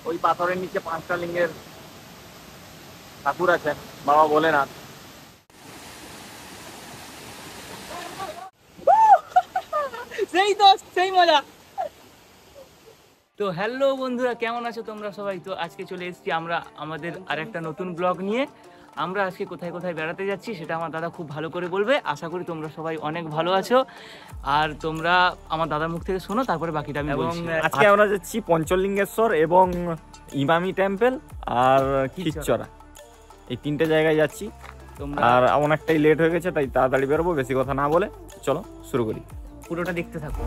ওই পাথরের নিচে 5টা লিঙ্গের ঠাকুর আছেন, বাবা ভোলেনাথ। সেই তো সেই মজা। তো হ্যালো বন্ধুরা, কেমন আছো তোমরা সবাই? তো আজকে চলে এসেছি আমরা আমাদের আরেকটা নতুন ব্লগ নিয়ে। আমরা আজকে কোথায় কোথায় বেড়াতে যাচ্ছি সেটা আমার দাদা খুব ভালো করে বলবে। আশা করি তোমরা সবাই অনেক ভালো আছো, আর তোমরা আমার দাদার মুখ থেকে শোনো, তারপরে বাকিটা আমি বলছি। আজকে আমরা যাচ্ছি পঞ্চলিঙ্গেশ্বর এবং ইমামি টেম্পল আর খিরচরা, এই 3টে জায়গায় যাচ্ছি। আর অনেকটাই লেট হয়ে গেছে, তাই তাড়াতাড়ি বেরোবো। বেশি কথা না বলে চলো শুরু করি। পুরোটা দেখতে থাকো।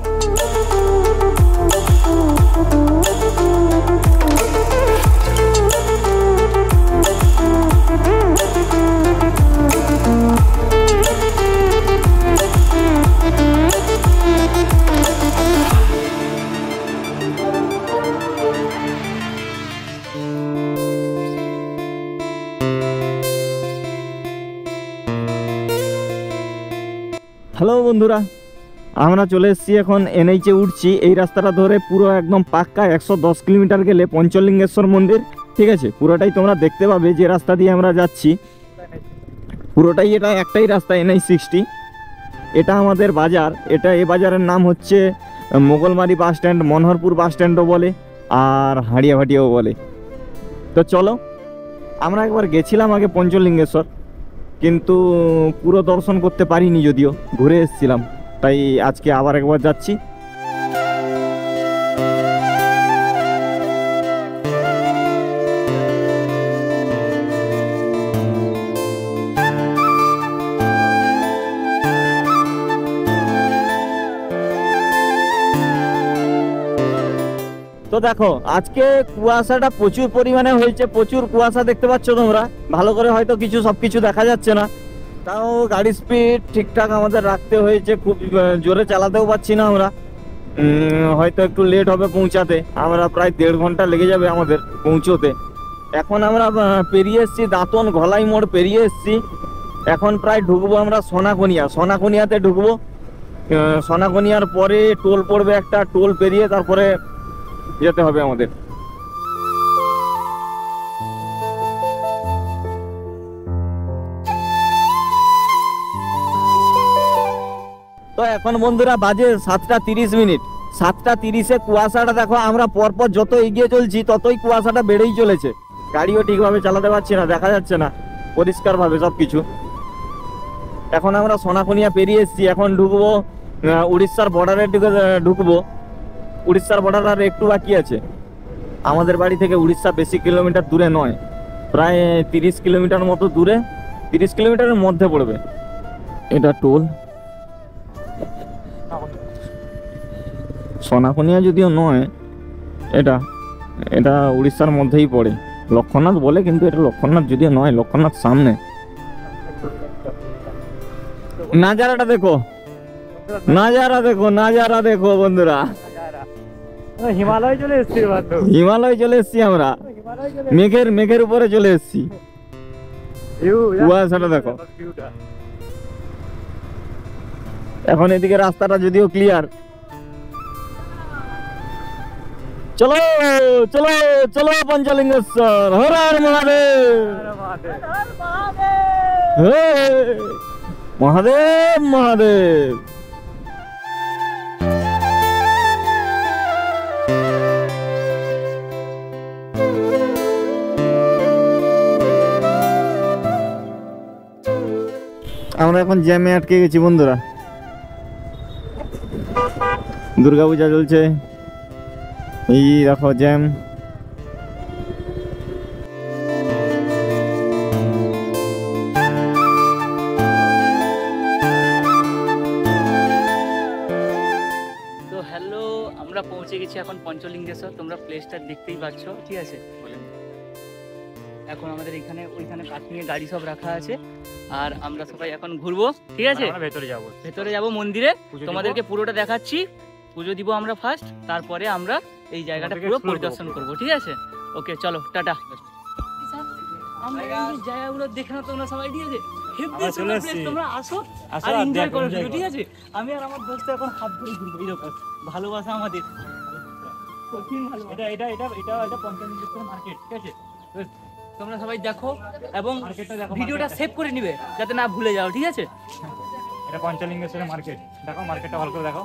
হ্যালো বন্ধুরা, আমরা চলে এসেছি এখন এনএইচে উঠছি। এই রাস্তাটা ধরে পুরো একদম পাক্কা 110 কিলোমিটার গেলে পঞ্চলিঙ্গেশ্বর মন্দির, ঠিক আছে? পুরোটাই তোমরা দেখতে পাবে যে রাস্তা দিয়ে আমরা যাচ্ছি। পুরোটাই এটা একটাই রাস্তা, NH 60। এটা আমাদের বাজার। এই বাজারের নাম হচ্ছে মোগলমারি বাস স্ট্যান্ড, মনোহরপুর বাস স্ট্যান্ডও বলে, আর হাড়িয়াভাটিয়াও বলে। তো চলো, আমরা একবার গেছিলাম আগে পঞ্চলিঙ্গেশ্বর, কিন্তু পুরো দর্শন করতে পারিনি, যদিও ঘুরে এসেছিলাম। তাই আজকে আবার একবার যাচ্ছি। তো দেখো, আজকে কুয়াশাটা প্রচুর পরিমাণে হয়েছে, প্রচুর কুয়াশা দেখতে পাচ্ছ তোমরা। ভালো করে হয়তো সবকিছু দেখা যাচ্ছে না, তাও গাড়ি স্পিড ঠিকঠাক আমাদের রাখতে হয়েছে। খুব জোরে চালাতেও পারছি না আমরা, হয়তো একটু লেট হবে পৌঁছাতে। আমরা প্রায় 1.5 ঘন্টা লেগে যাবে আমাদের পৌঁছোতে। এখন আমরা পেরিয়ে এসেছি দাঁতন ঘলাই মোড় পেরিয়ে এসেছি। এখন প্রায় ঢুকবো আমরা সোনাকনিয়াতে ঢুকবো। সোনাকনিয়ার পরে টোল পড়বে একটা, টোল পেরিয়ে তারপরে যেতে হবে আমাদের। তো এখন বন্ধুরা বাজে 7:30। 7:30-এ কুয়াশাটা দেখো, আমরা পরপর যত এগিয়ে চলছি ততই কুয়াশাটা বেড়েই চলেছে। গাড়িও ঠিকভাবে চালাতে পারছি না, দেখা যাচ্ছে না পরিষ্কারভাবে সবকিছু। এখন আমরা সোনাকনিয়া পেরিয়ে এসেছি, এখন ঢুকবো উড়িষ্যার বর্ডারে ঢুকবো। উড়িষ্যার বর্ডার আর একটু বাকি আছে। আমাদের বাড়ি থেকে উড়িষ্যা বেশি কিলোমিটার দূরে নয়, প্রায় 30 কিলোমিটার মতো দূরে, 30 কিলোমিটারের মধ্যে পড়বে। এটা টোল। সোনাকনিয়া যদিও নয়, এটা উড়িষ্যার মধ্যেই পড়ে। লক্ষ্মণনাথ বলে, কিন্তু এটা লক্ষ্মণনাথ যদিও নয়, লক্ষ্মণনাথ সামনে। নাজারাটা দেখো, নাজারা দেখো বন্ধুরা। হিমালয় চলে এসেছি আমরা, মেঘের উপরে চলে এসেছি। কুয়াশাটা দেখো। এখন এদিকে রাস্তাটা যদিও ক্লিয়ার। চলো চলো চলো পঞ্চলিঙ্গেশ্বর, হর হর মহাদেব, মহাদেব মহাদেব। আমরা এখন জ্যামে আটকে গেছি বন্ধুরা। দুর্গাপূজা চলছে, এই দেখো জ্যাম। তো হ্যালো, আমরা পৌঁছে গেছি এখন পঞ্চলিঙ্গেশ্বর। তোমরা প্লেসটা দেখতেই পাচ্ছ, ঠিক আছে? এখন আমাদের ওইখানে পার্কিং এ গাড়ি সব রাখা আছে, আর আমরা সবাই এখন ঘুরবো, ঠিক আছে? ভেতরে যাবো মন্দিরে, তোমাদেরকে পুরোটা দেখাচ্ছি। পুজো দিব আমরা ফার্স্ট, তারপরে আমরা এই জায়গাটা পুরো পরিদর্শন করবো, ঠিক আছে? ওকে চলো, টাটা। আমরা এই জায়গাগুলো দেখে না তোমরা সবাই, ঠিক আছে? তোমরা আসো আর এনজয় করো, ঠিক আছে? আমি আর আমার দোস্ত এখন হাত ধরে ঘুরবো, এরকম ভালোবাসা আমাদের। কঠিন ভালো এটা পঞ্চলিঙ্গেশ্বর মার্কেট, ঠিক আছে? তো তোমরা সবাই দেখো এবং ভিডিওটা সেভ করে নিবে যাতে না ভুলে যাও, ঠিক আছে? এটা পঞ্চলিঙ্গেশ্বরের মার্কেট, দেখো মার্কেটটা ভালো করে দেখো।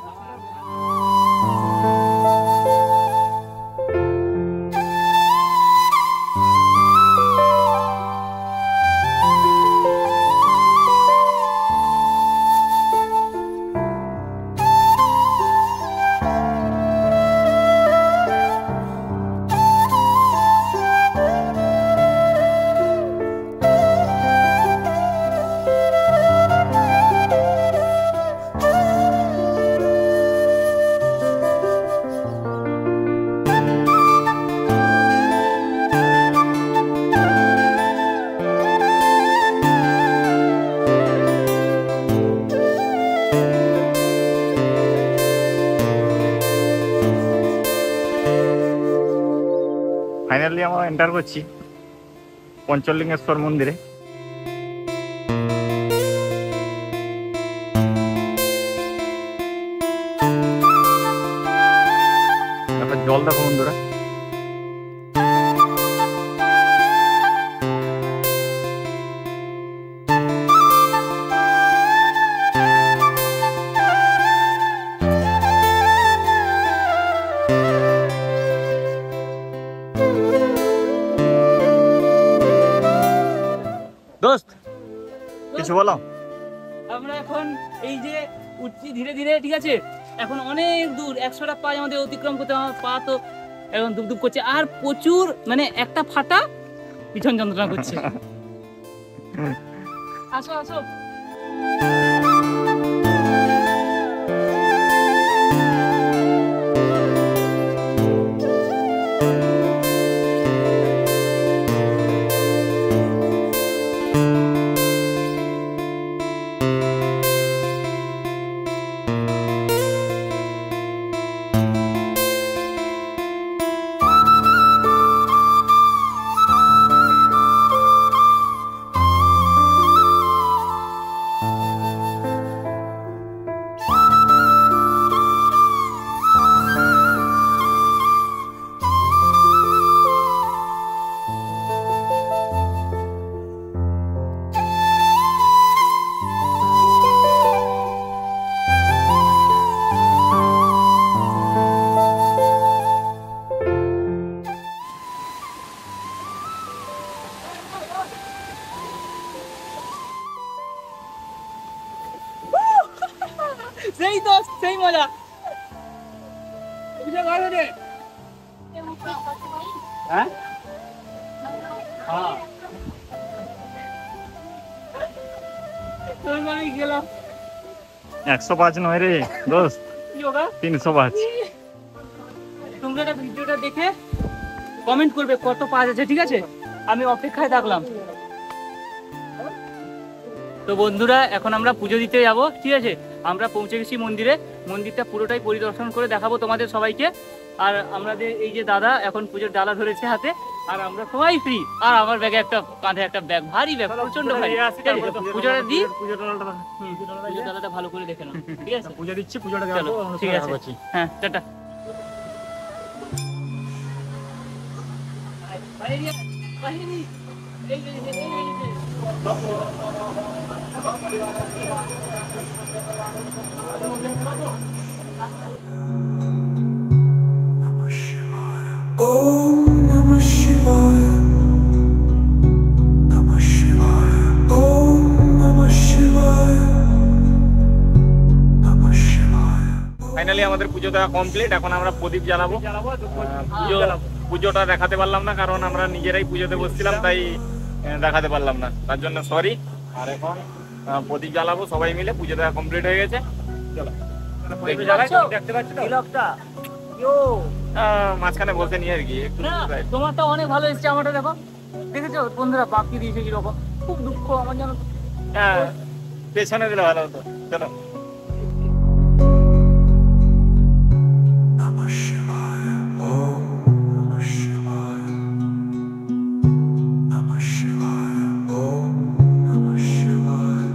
ফাইনালি আমরা এন্টার করছি পঞ্চলিঙ্গেশ্বর মন্দিরে। জল দেখো বন্ধুরা, দোস্ত কিছু বলো। আমরা এখন এই যে উঠছি ধীরে ধীরে, ঠিক আছে? এখন অনেক দূর, 100টা পা আমাদের অতিক্রম করতে, আমার পা তো এখন দুপ করছে, আর প্রচুর মানে একটা ফাটা পিছন যন্ত্রণা করছে। আসো আসো। সেই তো সেই মজা। হ্যাঁ গেলাম 105 নয় রে দোস্ত, 305। তোমরা ভিডিওটা দেখে কমেন্ট করবে কত পাওয়া যাচ্ছে, ঠিক আছে? আমি অপেক্ষায় থাকলাম। তো বন্ধুরা এখন আমরা পুজো দিতে যাব, ঠিক আছে? আমরা পৌঁছে গেছি মন্দিরে, মন্দিরটা পুরোটাই পরিদর্শন করে দেখাবো তোমাদের সবাইকে। আর আমাদের এই যে দাদা এখন পুজোর ডালা ধরেছে হাতে, আর আমরা সবাই ফ্রি। আর আমার ব্যাগে একটা, কাঁধে একটা ব্যাগ, ভারী ব্যাগ, প্রচন্ড ভারী। পুজোটা দিই, পুজোর ডালাটা ভালো করে দেখে নাও, ঠিক আছে? পুজো দিচ্ছি, পুজোটা ঠিক আছে, হ্যাঁ tata. Om Namah Shivaya. Namah Shivaya. Om Namah Shivaya. Namah Shivaya. Finally আমাদের পুজো দেওয়া কমপ্লিট। এখন আমরা প্রদীপ জ্বালাবো। পুজোটা দেখাতে পারলাম না কারণ আমরা নিজেরাই পুজোতে বসছিলাম, তাই দেখাতে পারলাম না, তার জন্য সরি। আর এখন প্রদীপ জ্বালাবো সবাই মিলে। পুজো দেওয়া কমপ্লিট হয়ে গেছে। চলো দেখতে পাচ্ছ মাঝখানে বসে নিয়ে আর কি। তোমারটা অনেক ভালো এসছে, আমারটা দেখো, দেখেছো বন্ধুরা বাকি দিয়েছে কিরকম। খুব দুঃখ আমার জন্য। হ্যাঁ পেছনে দিলে ভালো হতো। চলো Namah Shivaya. Om Namah Shivaya. Namah Shivaya. Om Namah Shivaya.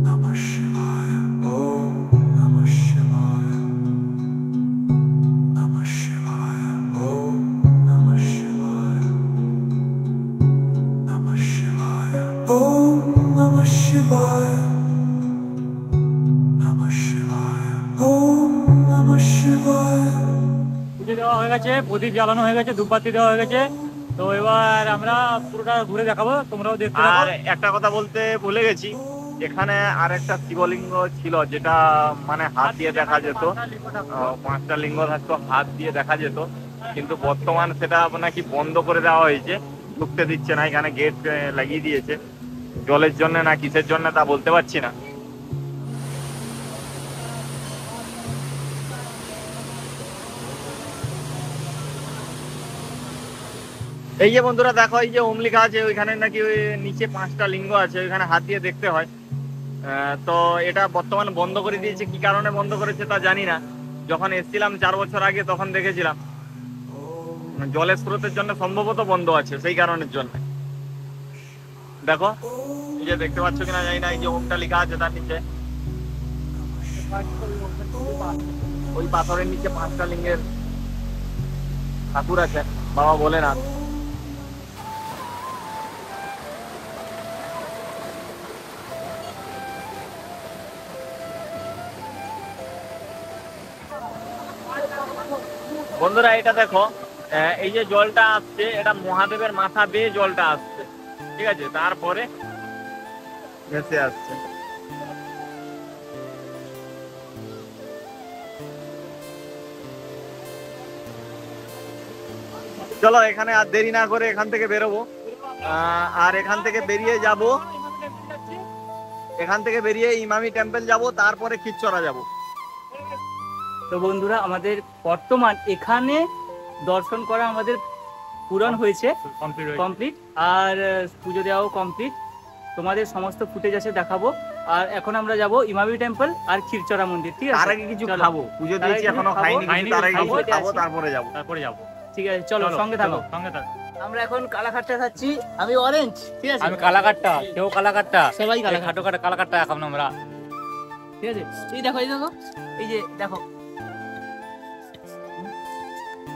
Namah Shivaya. Om Namah Shivaya. Shivaya. Namah Shivaya. Om Namah Shivaya. পুজো দেওয়া হয়ে গেছে, প্রদীপ জ্বালানো হয়ে গেছে, ধূপবাতি দেওয়া হয়ে গেছে। তো এবার আমরা পুরোটা ঘুরে দেখাবো, তোমরাও দেখতে থাকো। আর একটা কথা বলতে ভুলে গেছি, এখানে আর একটা শিবলিঙ্গ ছিল যেটা মানে হাত দিয়ে দেখা যেত, 5টা লিঙ্গ থাকতো, হাত দিয়ে দেখা যেত, কিন্তু বর্তমান সেটা নাকি বন্ধ করে দেওয়া হয়েছে, ঢুকতে দিচ্ছে না, এখানে গেট লাগিয়ে দিয়েছে, জলের জন্য না কিসের জন্য তা বলতে পারছি না। এই যে বন্ধুরা দেখো, এই যে ওম লেখা আছে, ওইখানে নাকি ওই নিচে 5টা লিঙ্গ আছে, ওইখানে হাত দিয়ে দেখতে হয়। তো এটা বর্তমানে বন্ধ করে দিয়েছে, কি কারণে বন্ধ করেছে তা জানি না। যখন এসেছিলাম 4 বছর আগে তখন দেখেছিলাম, জলের স্রোতের জন্য সম্ভবত বন্ধ আছে, সেই কারণের জন্য। দেখো এই যে দেখতে পাচ্ছ কিনা জানি না, এই যে ওমটা লেখা আছে তার নিচে, ওই পাথরের নিচে 5টা লিঙ্গের ঠাকুর আছে, বাবা বলে না। বন্ধুরা এটা দেখো, এই যে জলটা আসছে, এটা মহাদেবের মাথা বেয়ে জলটা আসছে, ঠিক আছে, তারপরে ভেসে আসছে। চলো এখানে আর দেরি না করে এখান থেকে বেরোবো, আর এখান থেকে বেরিয়ে যাব, এখান থেকে বেরিয়ে ইমামি টেম্পল যাব, তারপরে খিরচরা যাব। তো বন্ধুরা আমাদের বর্তমান এখানে দর্শন করা আমাদের পূরণ হয়েছে, কমপ্লিট, আর পুজো দেওয়াও কমপ্লিট। তোমাদের সমস্ত ফুটেজ আছে দেখাবো। আর এখন আমরা যাব ইমামি টেম্পল আর খিরচরা মন্দির, ঠিক আছে? তার আগে কিছু চলো। খাবো, পুজো দিয়েছি এখনো খাইনি, তার আগে কিছু খাবো, তারপরে যাব। ঠিক আছে, চলো সঙ্গে থাকো। আমরা এখন কালাকাটটা খাচ্ছি, আমি অরেঞ্জ, ঠিক আছে? আমি কালাকাটটা, কেউ কালাকাটটা, সবাই কালাকাট্টা। খাটো কাটা কালাকাটটা এখন আমরা। ঠিক আছে, এই দেখো, এই দেখো, এই যে দেখো,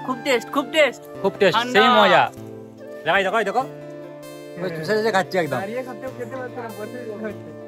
খুব টেস্ট, খুব টেস্ট, খুব টেস্ট, ঠান্ডা। সেই মজা। দেখাই দেখো, এই দেখো, চুষে চুষে খাচ্ছি একদম। দাঁড়িয়ে খাচ্ছেও খেতে পারছো না, বসে খাচ্ছো।